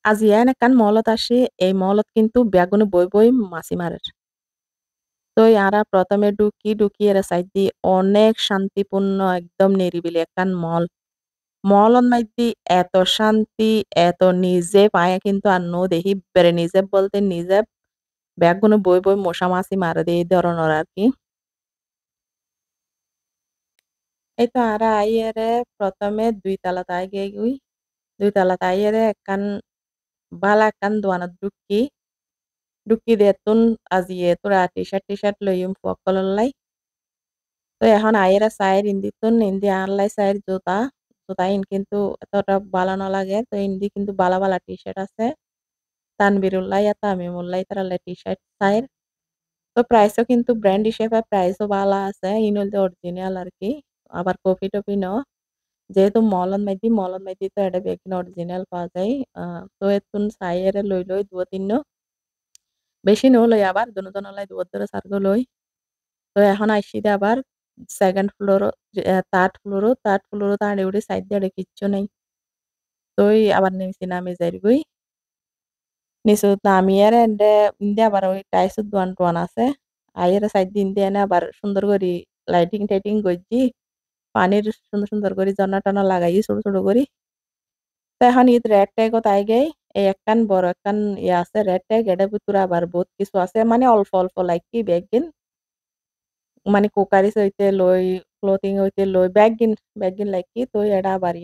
আজি ইয়ান একখান মলত আসি, এই মলত কিন্তু বেগুনে বই, বই মাছি মারের। তো ইয়ারা ১ম এ ঢুকি এরা সাইড দিয়ে অনেক শান্তিপূর্ণ একদম নিরিবিলি একখান মল। মলন মাইধ্যে এত শান্তি, এত নিজে পায়ে কিন্তু আর নো দেখি বেড়ে নিজে বলতে নিজে বেগুনে বই, বই মশা মাছি মারে দিয়ে এই ধরনের আরকি। এই তো আরা আইয়ারে ১ম এ ২ তালাত আইগে গুই। ২ তালাত আইয়ারে একখান বালা একখান দোয়ানত ঢুকি। ঢুকি দেতুন আজিয়ে তোরা টি-শার্ট লইয়ুম ফকলল্লাই। তো এখন আইয়েরা চাইর ইন্দিতুন ইন্দি আনলাই চাইর জুতা। জুতা ইন কিন্তু এতটা বালা ন লাগে। তো ইন্দি কিন্তু বালা, বালা টি-শার্ট আছে। তানবিরুল্লাহ আর তামিমুল্লাহ তারাল্লাই টি-শার্ট চাইর। তো প্রাইসও কিন্তু ব্র্যান্ড হিসেবে প্রাইসও বালা আছে। ইন হইলদে অরিজিনাল আরকি। আবার কপি-টপি ন। যেহেতু মলন মাইধ্যে তো এটা বেগিন অরিজিনাল পাওয়া যায়। তো এতুন চাইয়েরে লই ২-৩ নো। বেশি নো লই আবার দুনো-দোনোলাই দুয়ার সার্গো লই। তো এখন আইসিদে আবার 2nd ফ্লোরও 3rd ফ্লোরও তো আড়ে উড়ে সাইড দিয়ে কিচ্ছু নাই। তোই আবার নিচে নামে যাইরগুই। নিচুত নামিয়ে এন্ডে ইন্দে আবার ওই টাইলসের দোয়ান-টোয়ান আছে। আইয়ের সাইড দিয়ে ইন্দে এনে আবার সুন্দর করি লাইটিং-টাইটিং গজ্জি পানির সুন্দর, সুন্দর করে ঝর্ণা-টর্ণা লাগাই ছোট করে। তো এখন ঈদ রেড ট্যাগত আইগেই এই একখান বড় একখান ইয়ে আছে রেড ট্যাগ এটার ভিতরে আবার বহুত কিছু আছে। মানে অল্প, অল্প লাইকি বেগিন মানে কুকারিস হইতে লই, ক্লোথিং হইতে লই ব্যাগিন লাইকি তো এডা আবার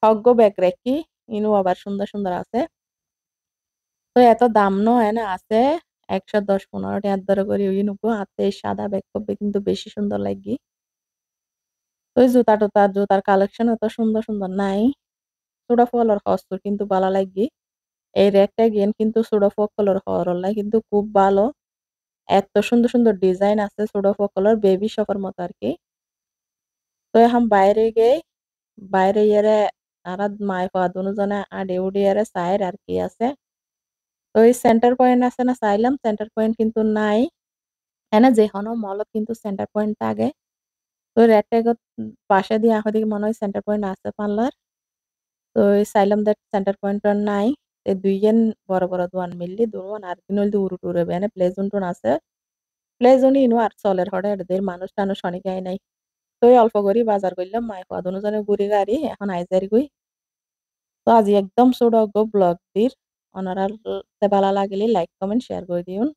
হগ্য ব্যাগ রেখি ইনু আবার সুন্দর, সুন্দর আছে। তো এত দাম ন এনে আছে ১১০-১৫ টাকার দরে করে ইনুকো হাতে এই সাদা ব্যাগ কব্বে কিন্তু বেশি সুন্দর লাগি। তো জুতার কালেকশন এত সুন্দর, সুন্দর নাই। ছোট ফলর হস্ত কিন্তু বালা লাগি। এই রেডটা গেন কিন্তু ছোট ফকলর হরলাই কিন্তু খুব ভালো। এত সুন্দর, সুন্দর ডিজাইন আছে ছোট ফকলর বেবি শপের মতো আরকি। তো এখন বাইরে ইয়ারে আরাদ মায় পা দুজনে আডে উডে ইয়ারে চায়ের আর কি আছে। তো এই সেন্টার পয়েন্ট আছে না চাইলাম সেন্টার পয়েন্ট কিন্তু নাই। এনে যেকোনো মলত কিন্তু সেন্টার পয়েন্ট থাকে। তো রেড ট্যাগত পাশে দিয়ে আহদিকে মনে হয় সেন্টার পয়েন্ট আছে পারলার। তো চাইলাম দ্যাট সেন্টার পয়েন্ট আর নাই। এই ২ জন বড়, বড় দোয়ান মিললি দোয়ান আর কিন হইলদি উরুটুরে বেনে প্লে জোন টোন আছে। প্লে জোনই ইনু আর চলের হড়ে এদের মানুষ-টানুষ অনেক আয় নাই। তো এই অল্প করি বাজার করলাম মায় পা দুজনে ঘুরি গাড়ি এখন আইজারি গুই। তো আজি একদম ছোট গো ব্লগ দির অনারার তে ভালো লাগলে লাইক কমেন্ট শেয়ার করে দিউন।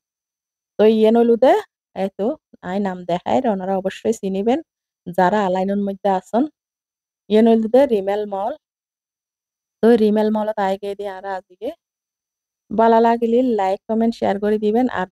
তো ইয়ে নইলুদে এইতো আই নাম দেখায় ওনারা অবশ্যই চিনিবেন। যারা আলাইনের মধ্যে আছেন। ইয়ে নইলুদে রিমেল মল। তো রিমেল মলত আইগে দিয়ে আরা আজিকে ভালো লাগলে লাইক কমেন্ট শেয়ার করে দিবেন। আর